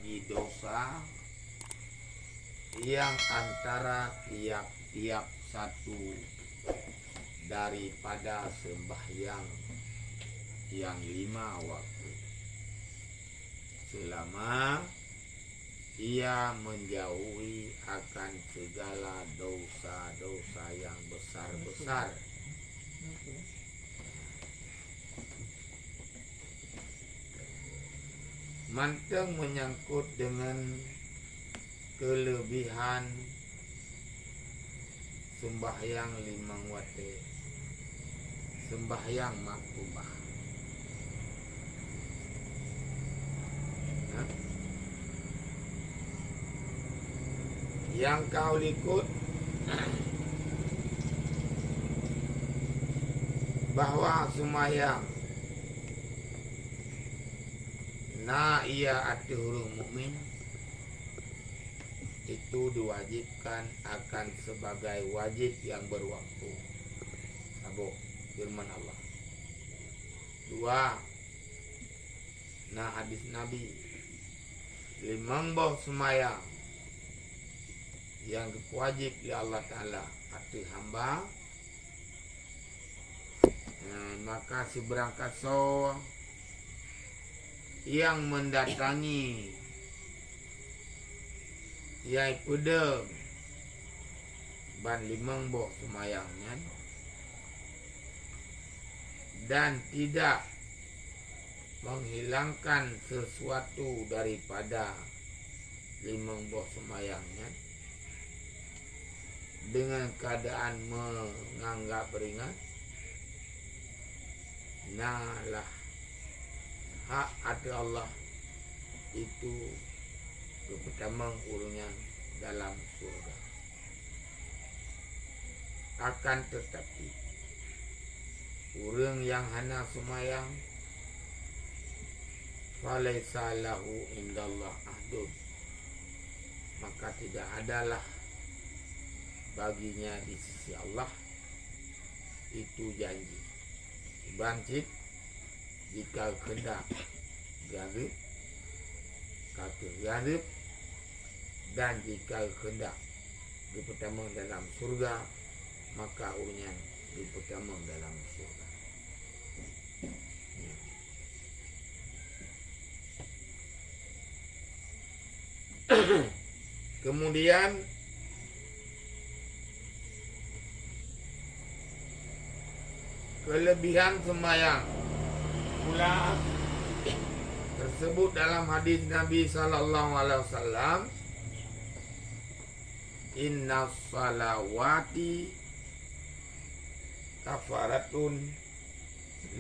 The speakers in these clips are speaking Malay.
bagi dosa yang antara tiap-tiap satu daripada sembahyang yang 5 waktu, selama ia menjauhi akan segala dosa-dosa yang besar-besar. Manteng menyangkut dengan kelebihan sembahyang 5 waktu, sembahyang maktubah. Yang kau ikut bahwa sembahyang ia ati huruf mukmin itu diwajibkan akan sebagai wajib yang berwaktu. Sabo firman Allah. 2. Hadis Nabi 5 boh sembahyang yang wajib oleh Allah Ta'ala hati hamba, maka si berangkat yang mendatangi yai pedem ban 5 boh semayangnya dan tidak menghilangkan sesuatu daripada 5 boh semayangnya dengan keadaan menganggap ringan, lah hak hati Allah itu pertama urunya dalam surga. Akan tetapi orang yang hana semayang falaisa lahu indallah ahdun, maka tidak adalah baginya di sisi Allah itu janji. Bangkit jika hendak garib, kata garib, dan jika hendak dipertama dalam surga, maka urunyan dipertama dalam surga. Kemudian kelebihan sembahyang pula tersebut dalam hadis Nabi sallallahu alaihi wasallam, inna salawati kafaratun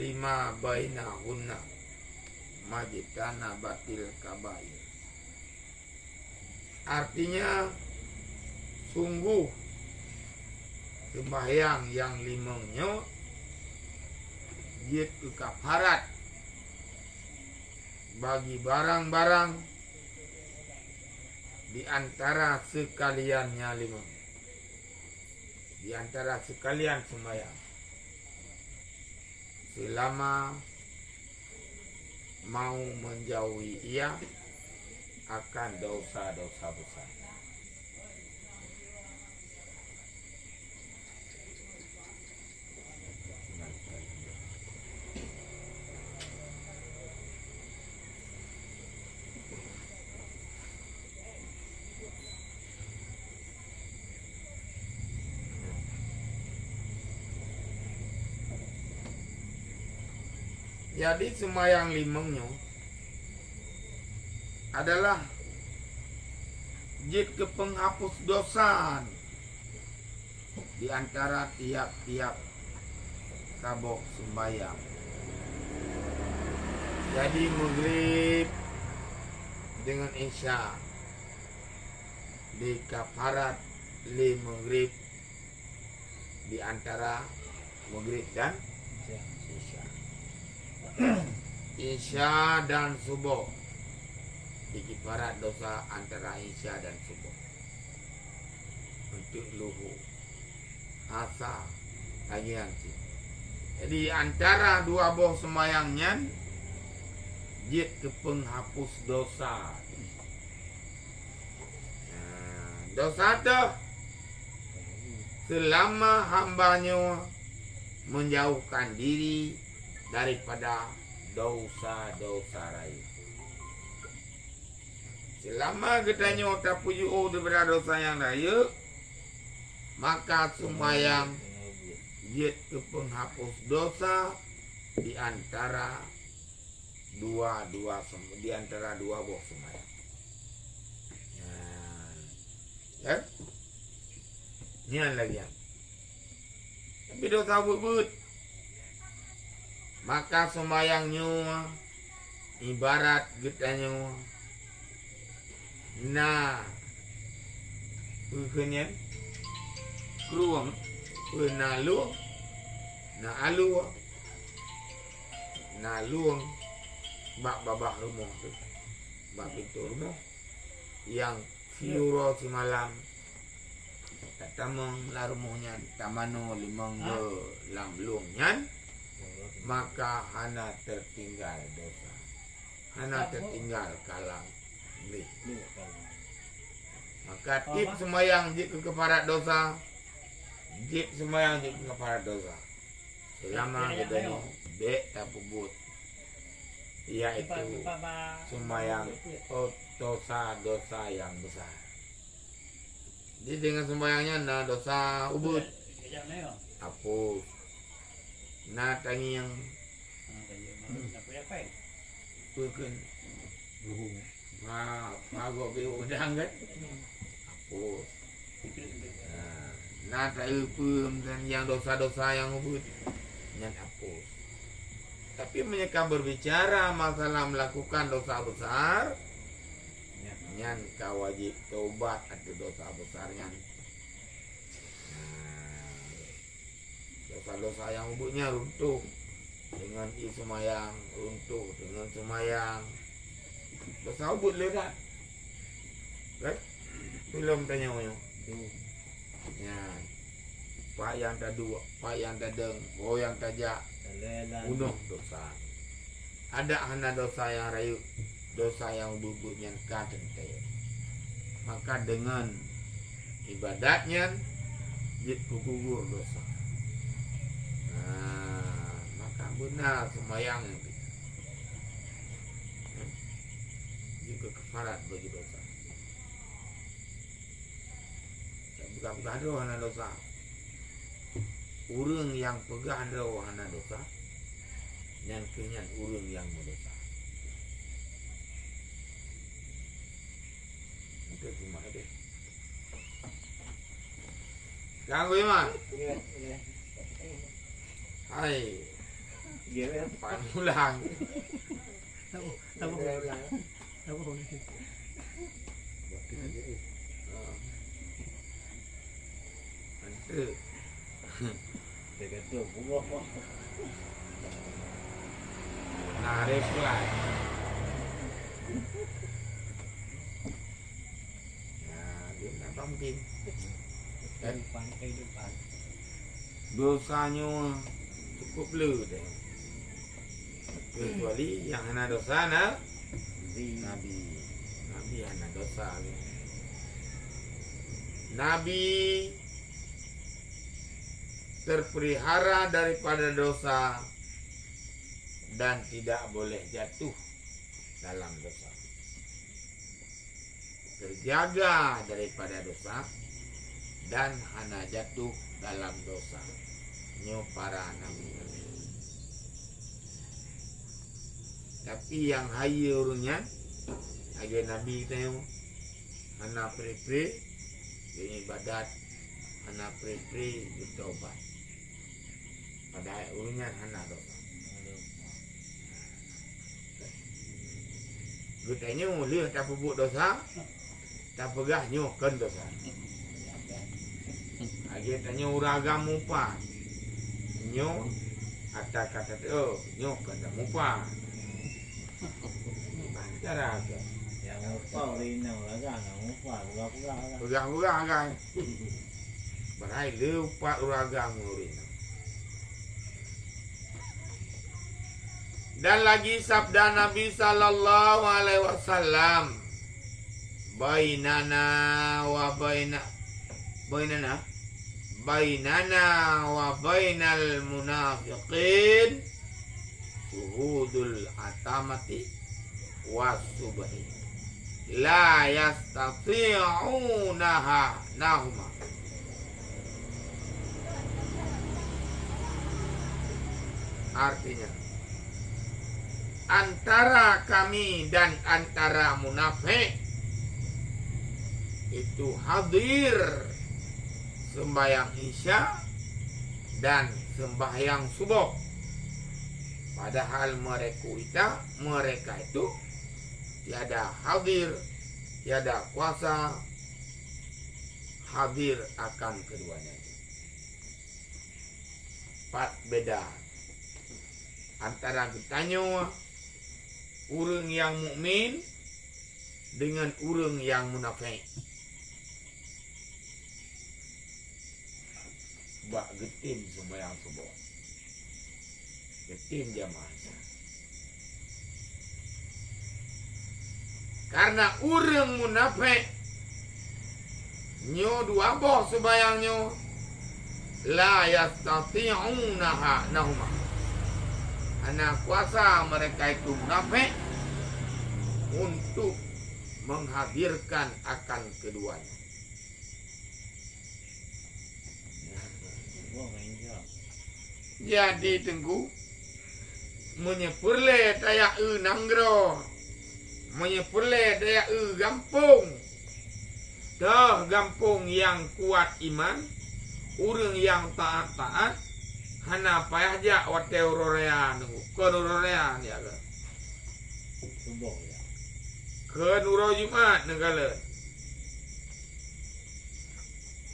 lima bainahunna majtana batil kabair. Artinya sungguh sembahyang yang 5-nya yaitu kafarat bagi barang-barang di antara sekaliannya 5, di antara sekalian sembahyang, selama mau menjauhi ia akan dosa-dosa besar. Jadi sembahyang 5-nya adalah jid ke penghapus dosa di antara tiap-tiap sabok sembahyang. Jadi maghrib dengan isya di kafarat li maghrib di antara maghrib dan isya. Isya dan subuh di kifarat dosa antara isya dan subuh. Untuk luhu asa lagi nanti. Jadi antara dua boh sembayangnya jid ke penghapus dosa Dosa tu selama hambanya menjauhkan diri daripada dosa-dosa raya. Selama katanya tak puju daripada dosa yang raya, maka sembahyang dia ke penghapus dosa di antara dua buah sembahyang. Ya. Ni lagi yang. Tapi dosa but. Maka sembahyangnya ibarat getanya na punya keruang na luang bak babak rumah tu, bak pintu rumah yang fiuro si malam tamang la rumahnya tamano limang lam luangnya, maka hana tertinggal dosa, hana tertinggal kalang lih. Maka tip sembahyang jika kepada dosa, selama kita ni dek tak pubut, iaitu sembahyang dosa yang besar. Jadi dengan sembahyangnya na dosa ubud hapus, na tangi yang bukan magok be udang kan hapus. Na tak upum dan yang dosa-dosa yang ubud nyan hapus. Tapi mereka berbicara masalah melakukan dosa besar, nyan kau wajib taubat atau dosa besarnya. Dosa-dosa yang ubudnya runtuh dengan sembahyang, runtuh dengan sembahyang. Dosa ubud lerat. Right? Belum tanya orang. Ya. Pak yang tak dua, pak yang tak deng, oh yang tajak. Unuh dosa. Ada hana dosa yang rayu, dosa yang bubuknya kaden kaya. Maka dengan ibadatnya dia gugur dosa. Maka benar sembahyang itu juga kefarat bagi dosa. Bukan ada hana dosa. Urang yang pegang ada wahana dosa, yang kenyan urang yang berdosa. Itu cuma ada. Ganggu ya man? Hai. Pan ulang. Itu. Tergantung bunga. Narik lah. Nah, dia tak mungkin. Dan Kehidupan. dosanya cukup lu deh. Kecuali yang hana dosa Nabi hana dosa. Nabi terpelihara daripada dosa dan tidak boleh jatuh dalam dosa. Terjaga daripada dosa dan hana jatuh dalam dosa. Nyo para nabi. Tapi yang hayurnya agen nabi kita hana pre-pre ibadat, hana pre-pre bertobat. Pada urunya hana dosa. Gutanya lihat tak pebuk dosa, tak pegah nyokan dosa. Agi tanya uragam mupa, nyo atau kata tu nyokan tak mupa. Cara tu. Yang mupa rina uragam, mupa pegah. Pegah kan. Berai lupa uragam urina. Dan lagi sabda Nabi sallallahu alaihi wasallam bainana wa bainal munafiqin suhudul atamati wasubhi la yastati'unaha nahuma. Artinya antara kami dan antara munafik itu hadir sembahyang isya dan sembahyang subuh, padahal mereka itu tiada hadir, tiada kuasa hadir akan keduanya. Empat beda antara kitanya urang yang mukmin dengan urang yang munafik. Bak getim sembahyang subuh, getim jamaah. Karena urang munafik nyo dua boh sembahyangnya la yastati'unaha nahuma. Anak kuasa mereka itu munafik untuk menghadirkan akan keduanya. Jadi tengku menyepurle daya nanggro, menyepurle daya gampung. Dah gampung yang kuat iman, urang yang taat-taat, hana payah ja wate urorean, kenurorean ya ke. Subuh ya. Kenuro Jumat negala.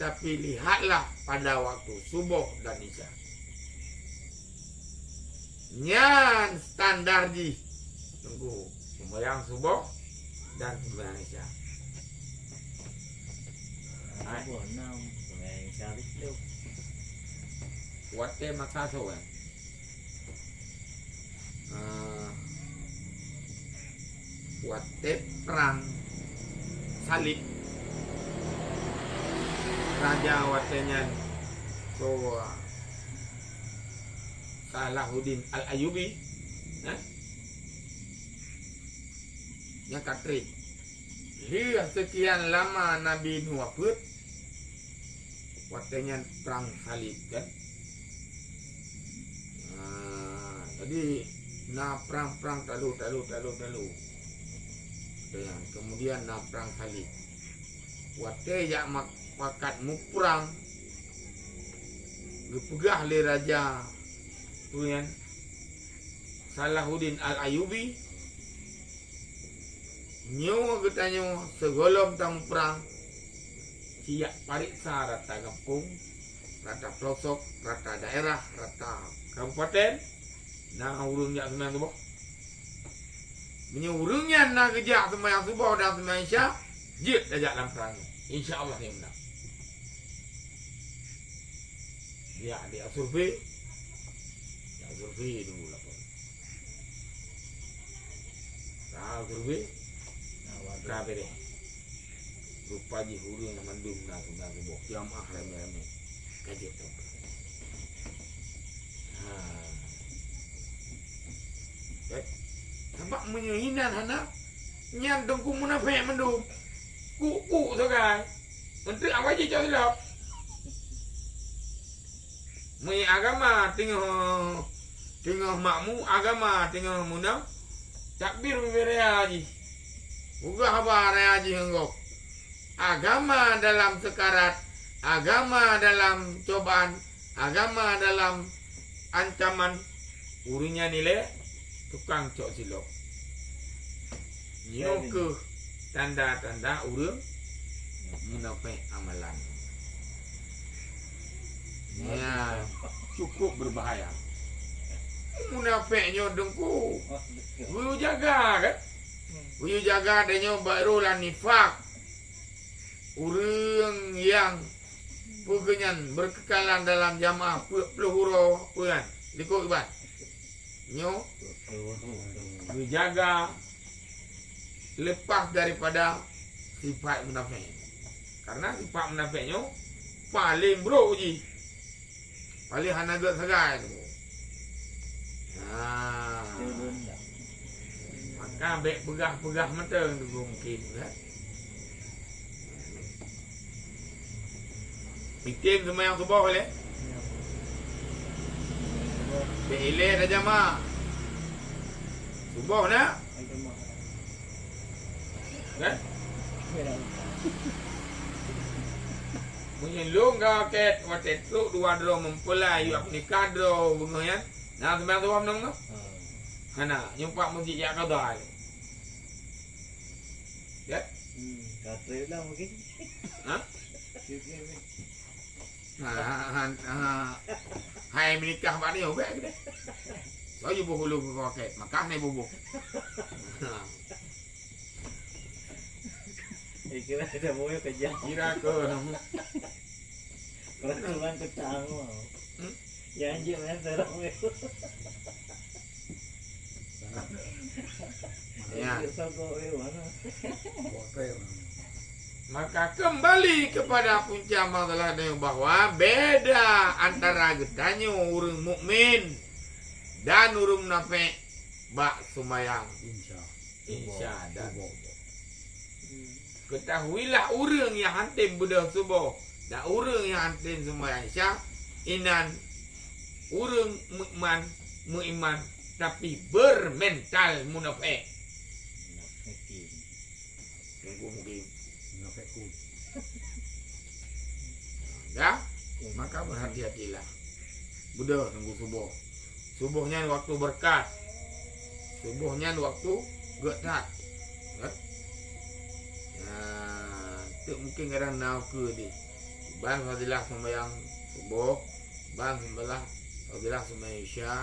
Tapi lihatlah pada waktu subuh dan isya. Nyan standar ji. Tunggu sembahyang subuh dan sembahyang isya. Subuh 6, sembahyang isya 7. Wate makaso kan. Wate perang salib. Raja watenya so Salahuddin Al-Ayyubi, nya katrik. Lihat sekian lama Nabi Nuh wafat, watenya perang salib kan. Jadi perang talu. Dan kemudian perang salib. Wate jak makat muprang, gepegah le raja tu yang Salahuddin Al-Ayyubi nyo getanyo segolom tamu perang siap pariksa rata kampung, rata pelosok, rata daerah, rata kabupaten. Nah urung jak sembahyang subuh, menyurungnya nak kejak sembahyang subuh dan sembahyang isya, jid dajak dalam perang. InsyaAllah dia menang. Dia survei dulu lah. Survei kabe deh. Rupa ji huru yang mandum na subuh jamaah rame-rame kajet tu. Nampak menyehinan anak nyan dengku munafik mandum. Kuku tu kan. Menteri awak je jauh silap. Mui agama tengah makmu agama tengah munam takbir berea haji. Buka apa haji enggok. Agama dalam sekarat, agama dalam cobaan, agama dalam ancaman, urinya nilai tukang cok silap. Nyo ke tanda-tanda urang munafik amalan. Ya, cukup berbahaya. Munafiknya dengku. Buyu jaga kan? Buyu jaga adanya barulah nifak. Urang yang pugenyan berkekalan dalam jamaah peluhuro puan. Dikok iban. Nyo buyu jaga lepas daripada sifat munafik. Karena sifat munafiknya paling buruk je. Paling hana agak serai tu. Maka ambil pegah-pegah mata tu mungkin kan. Bikin sembahyang subuh boleh? Bilik dah jamaah. Subuh nak? Kan? Mungkin lu kau ket watet lu dua dro mempelai aku nikah dro bunga ya. Nah sembahyang subuh menang tu. Hana nyumpak masjid jak kau dah. Ya? Kata lah mungkin. Ha? Hai menikah pak ni obek ke dah. Saya bubuh lu ke paket, makah ni bubuh. Kira ada mau kerja. Kira ke nama. Peraturan kecang mau. Yang je mana terang itu. Ya. Sokok itu mana? Maka kembali kepada punca masalah ini bahwa beda antara getanya urang mukmin dan urang munafik bak sumayang insya dan ketahuilah urang yang hantim bedah subuh dan urang yang hantim sumayang insya inan urang muiman tapi bermental munafik. Mungkin ya, maka berhati-hatilah. Budak tunggu subuh. Subuhnya waktu berkat. Subuhnya waktu getat. Kan? Tu mungkin kadang nak ke di. Ban fadilah sembahyang subuh, ban fadilah sembahyang isya.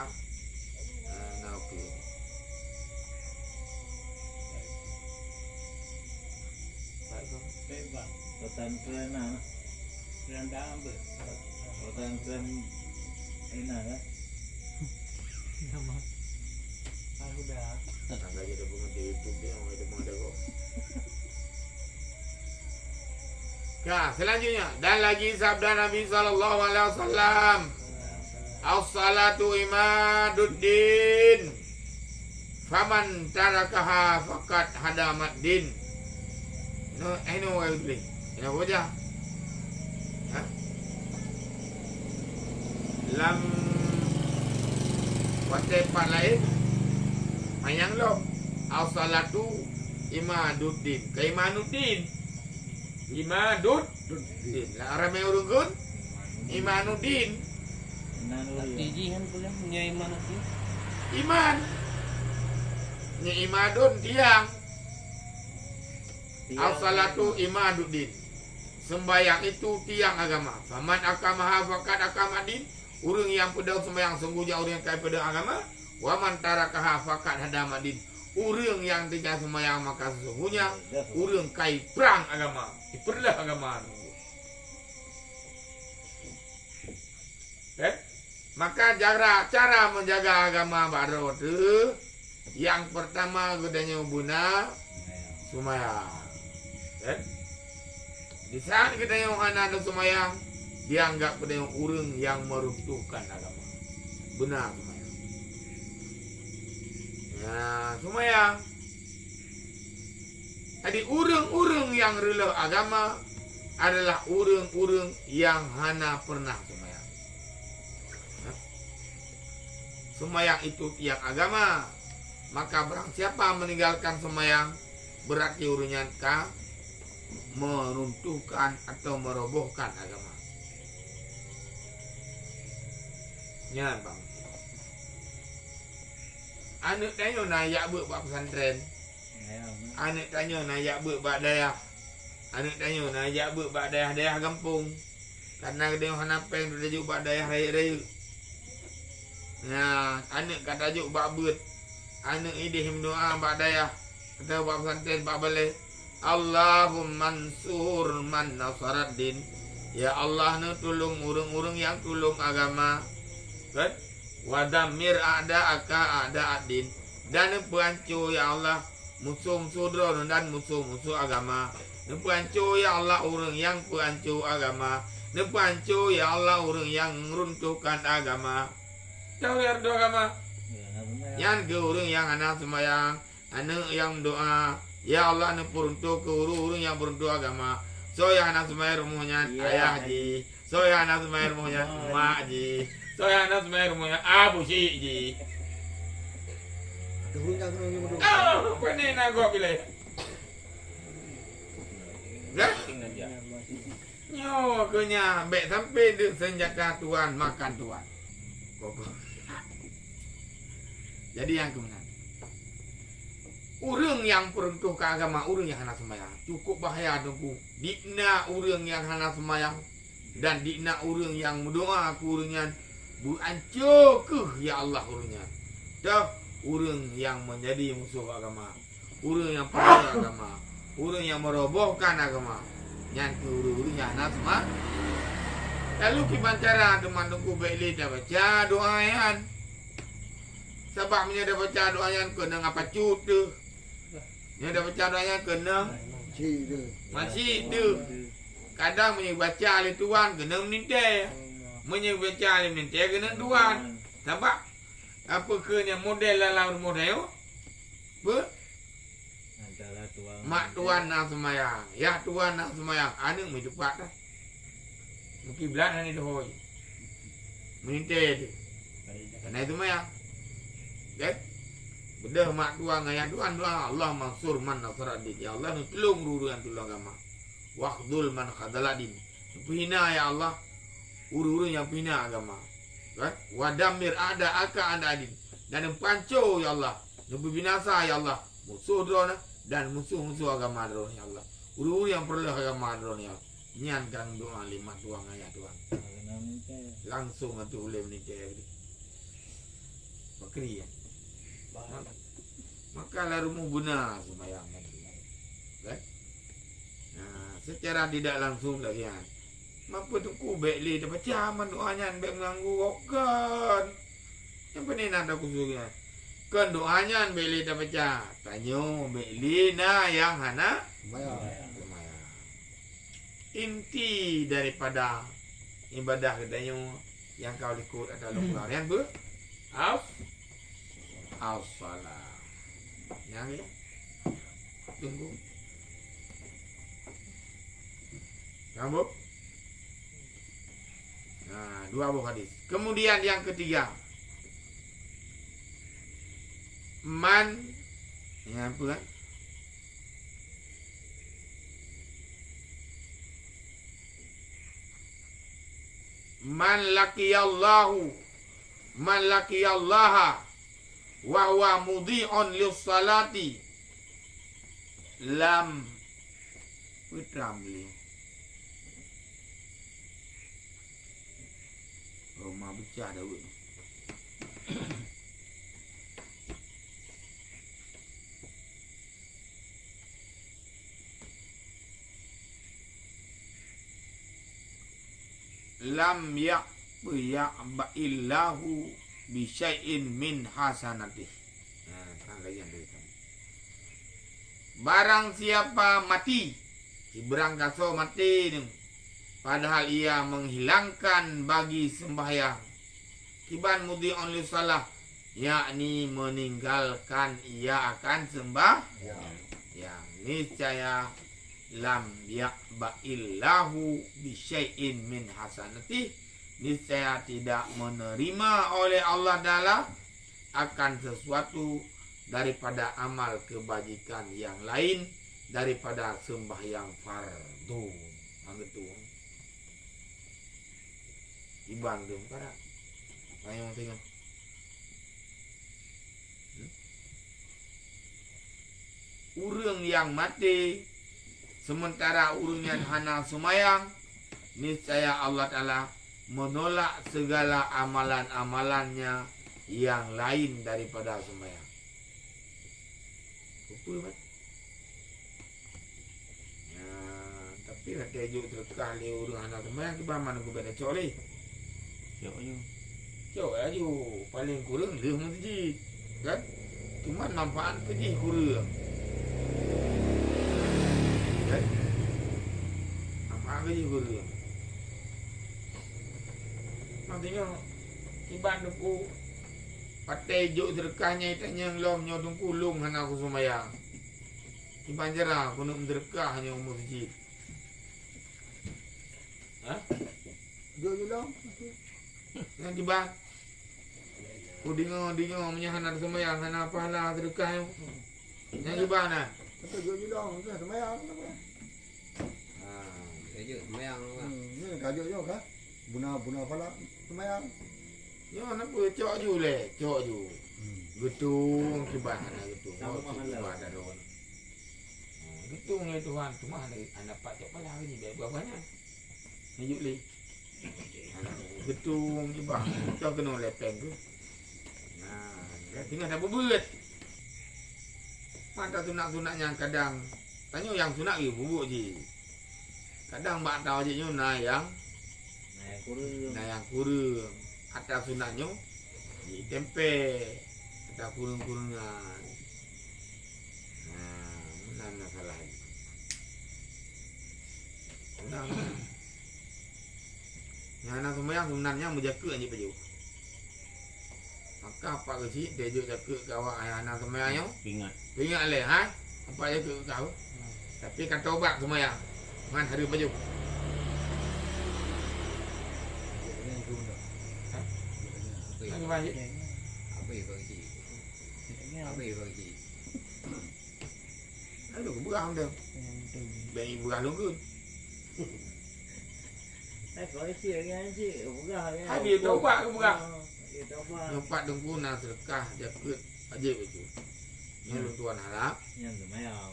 Nak ke. Pesantren mana? Rendang ber. Pesantren ini kan? Nama. Aku dah. Tangga je dah pengerti YouTube dia orang ada mengada kok. Ya, selanjutnya dan lagi sabda Nabi sallallahu alaihi wasallam. As-salatu imaduddin. Faman tarakaha faqad hadamat din. No, I know what I play. Ini apa je? Ha? Lam watepat lain panjang lo. As-salatu imaduddin. Kaimanuddin. Imaduddin. Lah ramai urungun. Imanuddin. Tiji kan punya punya iman nanti. Iman. Nya imadun tiang. As-salatu imaduddin. Sembahyang itu tiang agama. Faman akamaha faqad akamadin. Urang yang pedang sembahyang sungguhnya orang yang kaya pedang agama. Wa man tarakaha faqad hadamadin. Urang yang tidak sembahyang maka sesungguhnya urang kaya perang agama. Diperlah agama. Maka cara menjaga agama baru tu yang pertama gudanya buna sumayang. Di saat kita yang anak sumayang dianggap pada yang urang yang meruntuhkan agama. Benar sumayang. Ya, sumayang. Jadi urang-urang yang rela agama adalah urang-urang yang hana pernah sumayang. Sumayang itu tiang agama. Maka barang siapa meninggalkan sumayang berarti urunnya meruntuhkan atau merobohkan agama. Ya bang. Anak tanya nayak buat pesantren. Anak tanya nayak buat dayah. Anak tanya nayak buat dayah kampung. Karena dia hanapeng dia juga buat dayah raya-raya. Nah, anak kata tajuk buat bet. Anak idihim doa buat dayah. Kita buat pesantren buat balai. Allahumma mansur man nasaraddin. Ya Allah nu tolong urang-urang yang tolong agama. Kan? Wa damir a'da'aka a'da'addin. Dan perancu ya Allah musuh-musuh drone dan musuh-musuh agama. Nepancur ya Allah orang yang pancur agama. Nepancur ya Allah orang yang meruntuhkan agama. Tahu ya doa agama? Yang ke orang yang anak sembahyang, anak yang doa. Ya Allah nepuruntuh ke orang yang beruntuh agama. So yang anak sembahyang rumahnya ayah ji. So yang anak sembahyang rumahnya mak ji. So yang anak sembahyang rumahnya abu syik ji. Apa ni nak gua pilih? Dah? Nyo kenya bek sampai di senjata tuan makan tuan. Jadi yang kemudian urang yang peruntuh ke agama, urang yang hana sembahyang cukup bahaya tunggu. Dikna urang yang hana sembahyang dan dikna urang yang berdoa ke urangnya berancur ke ya Allah urangnya. Dah urang yang menjadi musuh agama, urang yang peruntuh agama, urang yang merobohkan agama. Yang ke urang yang hana sembahyang. Lalu kibancara teman tunggu baik dah baca doa yan. Sebab punya dah baca doa yang kena apa cuta. Dia dah baca doa yang kena masih tu. Kadang punya baca oleh tuan kena menintai. Punya baca oleh menintai kena tuan. Sebab apa kena model dalam model? Apa? Mak tuan nak semayang. Ya tuan nak semayang. Anak mesti cepat dah. Mungkin belah ni dah hoi. Menintai tu. Kena itu semayang. Kan? Bedah mak tuan ayah tuan doa Allah mansur man nasara din. Ya Allah tolong urusan tolong agama. Waqdul man khadala din. Pina ya Allah uru-uru yang pina agama. Kan? Wadamir ada aka anda din. Dan panco ya Allah. Lebih binasa ya Allah. Musuh drone dan musuh-musuh agama drone ya Allah. Uru-uru yang perlu agama drone ya Allah. Nyan kang doa lima tuang ayah tuan. Langsung atu boleh menikah. Bakri ya. Maka lah rumah guna sembahyang kan? Nah, secara tidak langsung lagi kan. Mampu tu ku baik li dapat caman doanya baik mengganggu kan. Yang penting ada khususnya. Kan doanya baik li dapat baca. Tanyo baik li na yang hana sembahyang. Inti daripada ibadah katanya yang kau ikut adalah pelarian ber as-salat. Yang ya. Tunggu. Kamu? Nah, dua buah hadis. Kemudian yang ketiga. Man ya apa kan? Man laqiyallaha wa huwa mudhi'un lis-salati lam putram beli rumah becah dah weh. Lam ya'ba'illahu bisyai'in min hasanatih. Nah, kajian dari kami. Barang siapa mati, si berangkaso mati ni, padahal ia menghilangkan bagi sembahyang. Kiban mudhi'un li salah, yakni meninggalkan ia akan sembahyang. Yang niscaya lam ya'ba'illahu bisyai'in min hasanatih, niscaya tidak menerima oleh Allah Ta'ala akan sesuatu daripada amal kebajikan yang lain daripada sembahyang fardu. Begitu. Iban dem para. Tayong tengok. Urang yang mati sementara urangnya hana semayang, niscaya Allah Ta'ala menolak segala amalan-amalannya yang lain daripada sembahyang. Apa mat? Ya, tapi nak tejuk terkali urang anak sembahyang ke mana aku benda cok leh. Cok aja paling kurang 5 masjid. Kan? Cuma manfaat kerja kurang. ke juga. Nantinya iban deku patai juk sedekahnya itanya lom nyodong kulung hana aku sumayang. Iban jera aku nak sedekahnya umur siji. Ha? Jauh dong. Yang tiba. Ku dengar punya hana sumayang hana pahala sedekah. Yang tiba nah. Betul jauh dong. Itu semayang. Kajuk semayang tu kan. Ni kajuk je kan. Buna pala semayang. Yo nak cok ju le, cok ju. Getung kiban hana getung. Tahu mahal lah. Ada don. Getung le Tuhan, cuma anak pak cok pala ni berapanya. Najuk le. Getung kiban, cok kena lepeng tu. Nah, tinggal dah bubut. Mata sunak-sunaknya kadang tanya yang sunak ni bubuk je. Kadang mak tahu je na yang kurang. Atas sunaknya di tempe ada kurung-kurungan. Nah, mana masalah. Nah, yang anak semua yang sebenarnya menjaga aja baju. Maka apa ke sih dia juga jaga kawak anak semua yang ingat le, ha? Apa dia ke kau? Tapi kata obat semua yang man hari baju. Apa baju? Apa yang bagi cik? Apa yang bagi cik? Aduh, berang dah. Bayi berang lunggun. Có isi lagi cik, buka lagi. Habis taubat ke berang? Dia taubat. Nampak dengku nak sedekah jaket aja begitu. Ni lu tuan harap. Yang semayang.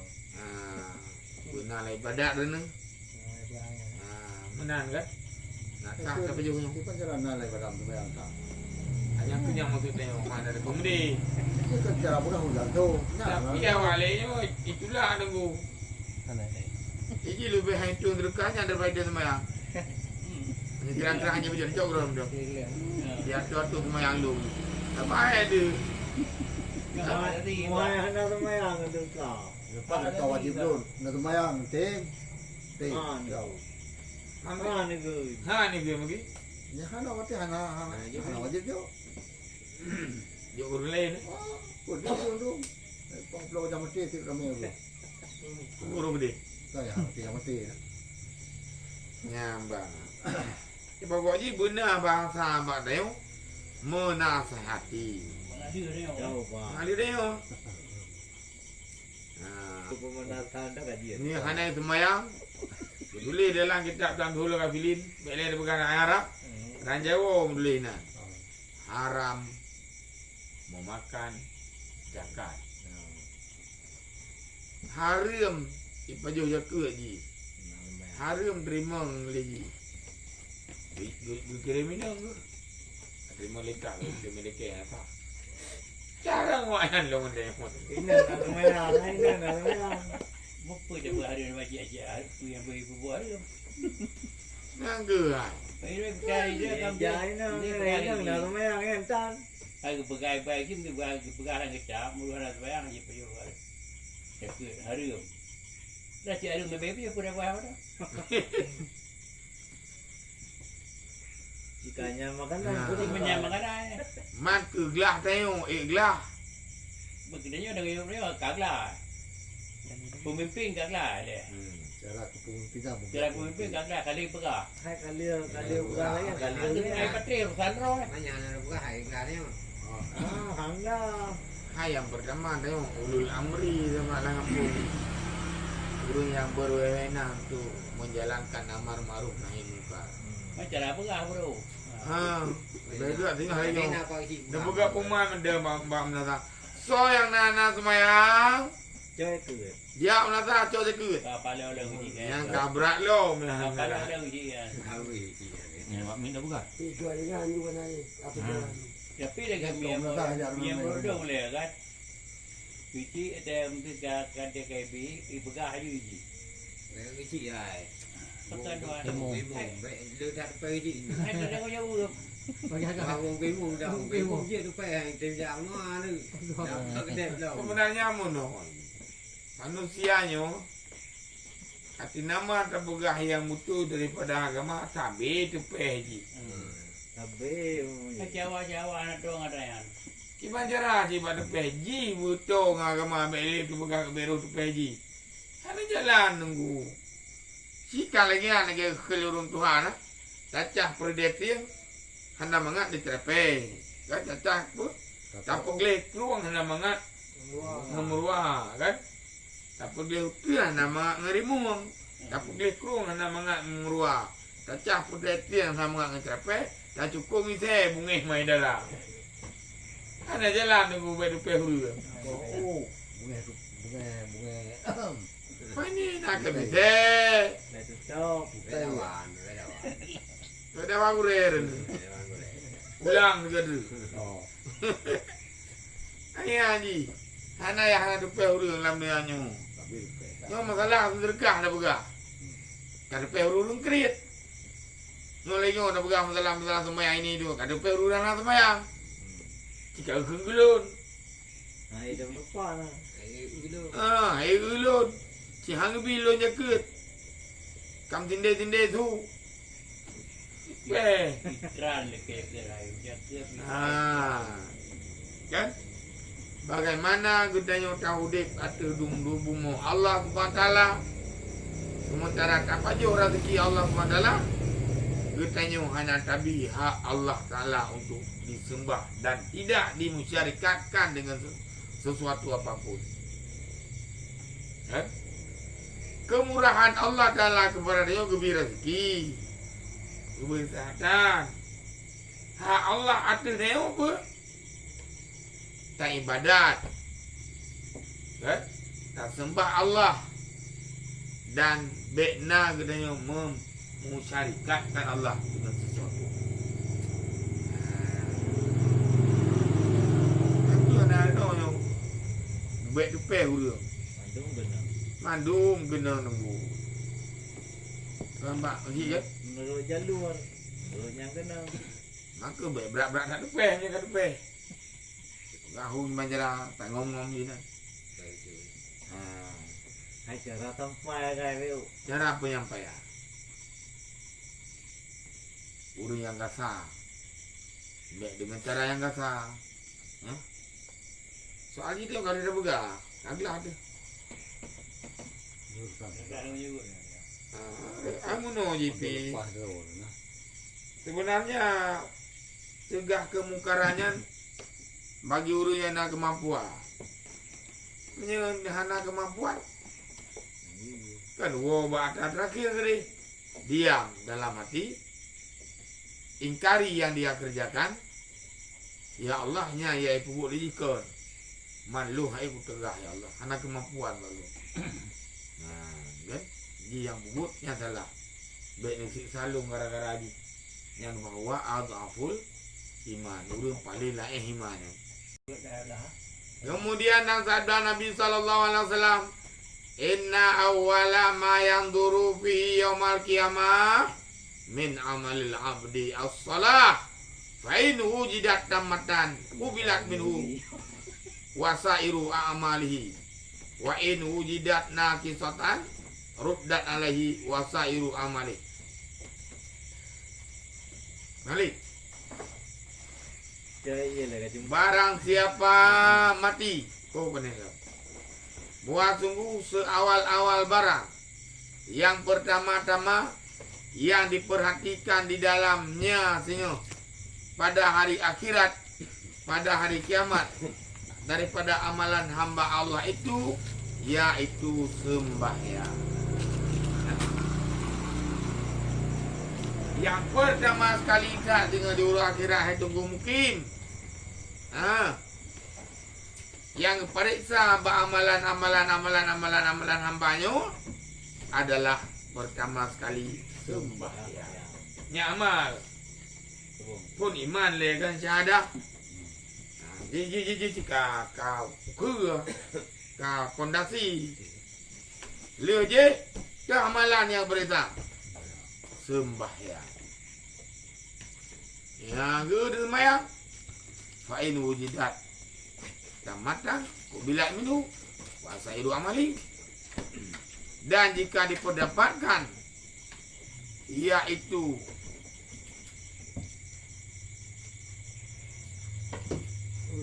Benar lah ibadat dia ni. Menang kan? Nak tak apa je punya. Itu kan cara nalai pada semayang tak. Hanya kenyang maksud tengok mana ada komedi. Itu kan cara bukan hujan tu. Tapi awalnya itulah dengku. Ini lebih hancur sedekahnya daripada semayang. Hanya kira-kira hanya macam cok dalam dia. Dia tu semayang lu. Tak baik dia. Semayang nak semayang tu kau. Lepas kau wajib dulu. Nak semayang ting. Jauh. Mana ni tu? Ha ni dia mungkin. Ya hana wajib je. Jok guru lain. Oh, dia dulu. Pulau jam mati tik ramai tu. Guru gede. Saya tik mati. Nyambang. Pokoknya benar bahasa Mbak Deo menasihati. Jauh pak. Ada Deo. Pemanasan dah kat dia. Ni hanya semayang. Tulis dalam kitab dalam dulu kafilin. Bila ada perkara Arab. Dan Jawa tulis nah. Haram memakan zakat. Haram ipajo zakat ji. Haram terima lagi. Kriminal ke? Terima lekat ke? Terima lekat apa? Cara ngawan lo mendek. Ini nak semayang, ini nak semayang. Apa dia buat hari ni wajib aja. Apa yang boleh buat tu? Nangga. Ini berkali dia kan. Jadi nak semayang kan? Hari berkali-kali kita berkali kecap. Mula nak semayang je pergi buat. Cakap harum. Dah cik harum lebih apa dah buat apa? Jikanya makanan, Putih menyam makanan. Mat ke gelah tengok, gelah. Begitu dengan dia kaglah. Pemimpin kaglah dia. Cara kepemimpinan. Cara pemimpin kaglah kali perah. hai kali bukan lagi kali Kali ai patri sandro. Banyak nak buka hari kelar ni. hangga. Hai yang pertama tengok ulul amri sama lampung. Guru yang berwenang tu menjalankan amar ma'ruf nahi munkar. Macam apa perah bro? Beda tinggal hari ni. Nak bagi cik. Dah buka pemain ada mbak menasa. So yang nana semayang. Joy tu. Dia menasa cok sekut. Kepala orang uji kan. Yang kabrak lo Kepala menasa. orang uji kan. Habis cik. Ni mak minta buka. Itu dengan juga nanti apa tu? Tapi dengan yang bodoh boleh kan. Uji ada mungkin kada KB ibegah uji. Bagi cik ai. Pekan dua. Dia dah pergi cik. Ada dah kau jauh. Orang bingung dah. Bingung je tu pai tidak mana tu. Tak kedep dah. Sebenarnya mono. Manusianya Hati nama terpegah yang mutu daripada agama tabi tepeh ji. Tapi Jawa-Jawa anak dong ada yang. Gimana cara ji pada tepeh ji mutu agama beli terpegah beru tepeh ji. Ada jalan nunggu. Sika lagi anak kelurung Tuhan ah. Cacah perdeti hana mangat di tepe. Kan cacah pun tapuk lek ruang hana mangat ngemurwa kan. Tapuk lek tu hana ngerimung. Tapuk lek ruang hana mangat ngemurwa. Cacah perdeti hana mangat ngetepe. Dah cukup ise bungeh mai darah. Ada jalan nunggu berupe huru. Oh, bunga. Apa ni nak ke ise? dah tutup. Relawan. Ada wagurer. Ulang juga tu. Oh, Ayah haji. Hana yang hana dupe huru dalam dia nyu. Nyo masalah tu derkah dah begah. Kan dupe huru lung kreat. Nyo lagi dah begah masalah sembahyang ini tu. Kan dupe huru dalam sembahyang. Jika gulun. Nah, itu lupa lah. Air gulun. Si hang bilon jaket. Kam tinde tu. Weh. Ikran leke kerai jatuh. Kan? Bagaimana gunanya tauhid atau dumbumu Allah SWT. Sementara kapajo rezeki Allah SWT. Gunanya hanya tabi hak Allah Taala untuk disembah dan tidak dimusyarikatkan dengan sesuatu apapun. Kan? Kemurahan Allah Taala kepada dia gebir rezeki. Kesehatan. Hak Allah atas dia apa? Tak ibadat. Kan? Tak sembah Allah. Dan bekna katanya memusyarikatkan Allah dengan sesuatu. Itu ada yang bek dupe hulu. Mandung benar. Mandum kena nunggu. Nampak lagi kan? Menurut jalur. Menurut yang kena. Maka berat-berat tak dupe je kan dupe. Gahu manjara tak ngom-ngom je kan. Hai cara sampai kai veu. Cara penyampaian. Urus yang kasar. Baik dengan cara yang kasar. Soal itu kalau dia begah, agak ada. Sekarang juga. Amuno JP. Sebenarnya cegah kemungkarannya bagi urus yang ada kemampuan. Menyehana kemampuan. Kan baca terakhir tadi. Diam dalam hati. Ingkari yang dia kerjakan. Ya Allahnya ya ibu dijikon. Malu hai ku tegah ya Allah. Anak kemampuan lalu. Nah, kan? Dia yang bubutnya salah. Baik nasi salung gara-gara di. Yang bahwa adhaful iman. Urang paling lah iman. Kemudian yang sabda Nabi sallallahu alaihi wasallam, inna awwala ma yanzuru fihi yaumal qiyamah min amalil abdi as-salah fa in wujidat tamatan qubilat minhu wasairu a'malihi wa in wujidat naqisatan ruddat alaihi wasairu amalihi. Malik. Barang siapa mati, kau benar. Buat sungguh seawal-awal barang. Yang pertama-tama yang diperhatikan di dalamnya sehingga pada hari akhirat, pada hari kiamat, daripada amalan hamba Allah itu, yaitu sembahyang. Yang pertama sekali tak dengan di akhirat itu mungkin. Yang periksa amalan hambanya adalah pertama sekali sembahyang. Nyamal pun iman le kan syahadah. Ji kau ke fondasi. Le je ke amalan yang periksa sembahyang. Ya gede sembahyang. Fa'in wujidat tamatan bila minhu wasairu amali. Dan jika diperdapatkan yaitu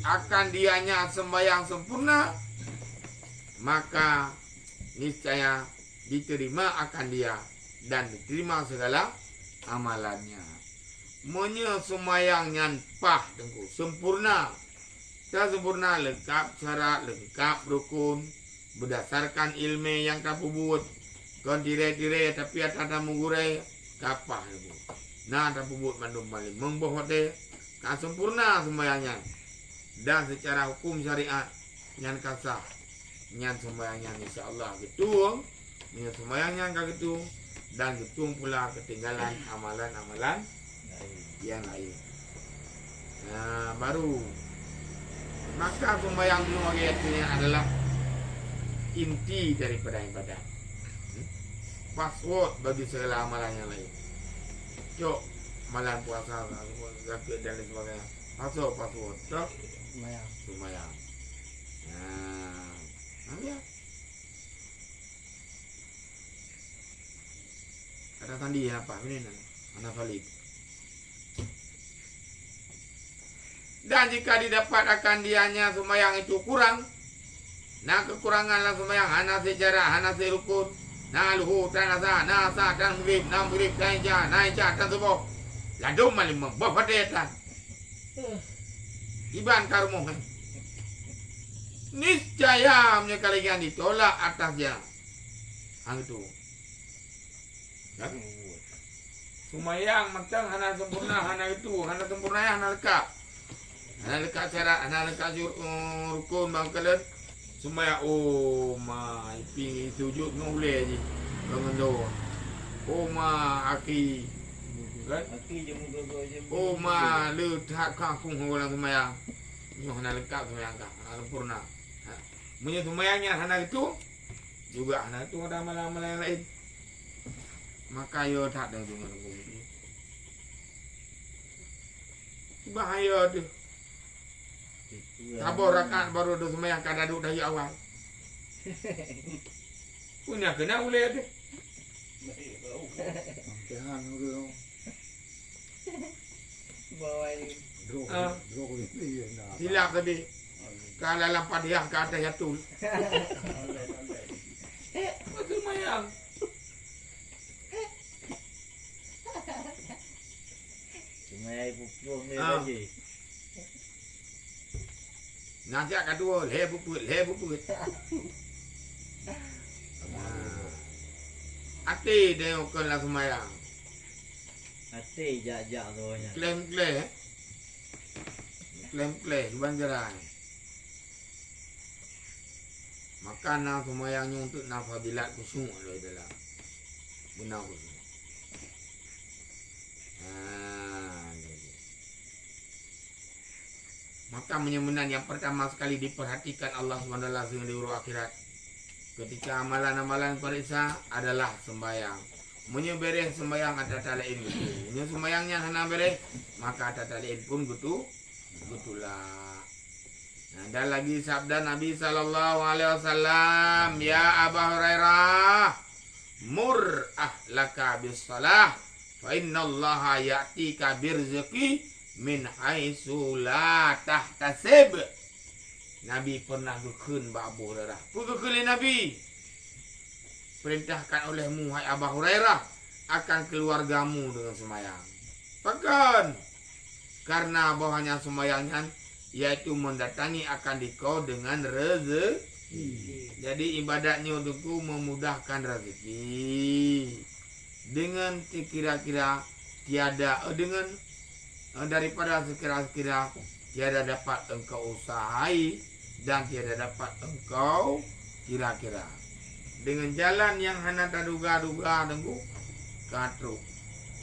akan dianya sembahyang sempurna, maka niscaya diterima akan dia dan diterima segala amalannya. Sembahyang nyanpah tengku sempurna. Tak sempurna lengkap syarat, lengkap rukun berdasarkan ilmu yang kamu buat. Kon dire-dire tapi ada mengurai kapah tengku. Nah kamu buat mandum balik membohot deh. Kan sempurna sembahyangnya. Dan secara hukum syariat nyan kasah nyan sembahyangnya insyaallah gitu. Nyan sembahyangnya kan gitu dan gitu pula ketinggalan amalan-amalan yang lain. Nah, baru maka sembahyang itu artinya adalah inti daripada ibadah. Password bagi segala amalan yang lain. Cok, amalan puasa, zakat dan lain sebagainya. Password, cok. Sembahyang. Nah, ya. Kata tadi apa? Ini mana valid. Dan jika didapat akan dianya sembahyang itu kurang, nah kekuranganlah sembahyang hana sejarah, hana serukun, nah luhu, tanasa, nasa, dan murib, naija, dan subuh. Ladum malim membawa detan. Iban karumuh. Niscaya kalian ditolak atasnya. Hang itu. Kan? Sembahyang macam hana sempurna, hana itu, hana sempurna ya, hana lekap. Hana lekap syarat, hana lekap rukun bangkalan. Sembahyang ma pi sujud nguleh je. Bangun ma aki. Kan? Aki je muka je. Ma le tak kangkung orang sembahyang. Nyoh hana lekap sembahyang kah, hana sempurna. Punya sembahyangnya hana itu juga hana itu ada amalan-amalan yang lain. Maka yo tak ada dengan ini. Bahaya tu. Sabar rakaat baru dah sembahyang kada duduk dari awal. Punya kena boleh tu. Jangan dulu. Bawa ini. Drog ini nah. Silap tadi. Kalau dalam Fatihah ke atas yatul. Betul mayang. Cuma ibu pun ni lagi. Nanti akan dua lebuput. Hati dia okeylah semayang. Hati jak-jak tu banyak. Klaim banjaran. Makanan semayangnya untuk nafadilat kusung loh itulah. Benar kusung. Maka menyemenan yang pertama sekali diperhatikan Allah SWT sehingga di urut akhirat. Ketika amalan-amalan periksa adalah sembahyang. Menyebereh sembahyang ada talain gitu. Menye sembahyangnya hana bereh maka ada talain pun gitu. Gitulah. Nah, dan lagi sabda Nabi SAW, ya Abu Hurairah, mur ahlaka bis salah, fa innallaha ya'tika birzqi min haitsu la tahtasib. Nabi pernah gekun ba Abu Hurairah. Pukul Nabi perintahkan olehmu hai Abu Hurairah akan keluargamu dengan sembahyang. Bahkan karena bahwanya sembahyangnya yaitu mendatangi akan dikau dengan rezeki. Jadi ibadatnya untukku memudahkan rezeki. Dengan kira-kira tiada dengan daripada sekira-kira tiada dapat engkau usahai dan tiada dapat engkau kira-kira. Dengan jalan yang hana terduga-duga tengku katruk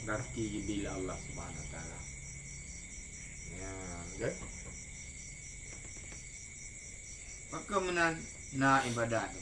rezeki bila Allah Subhanahu wa taala. Ya, kan? Maka menan na ibadat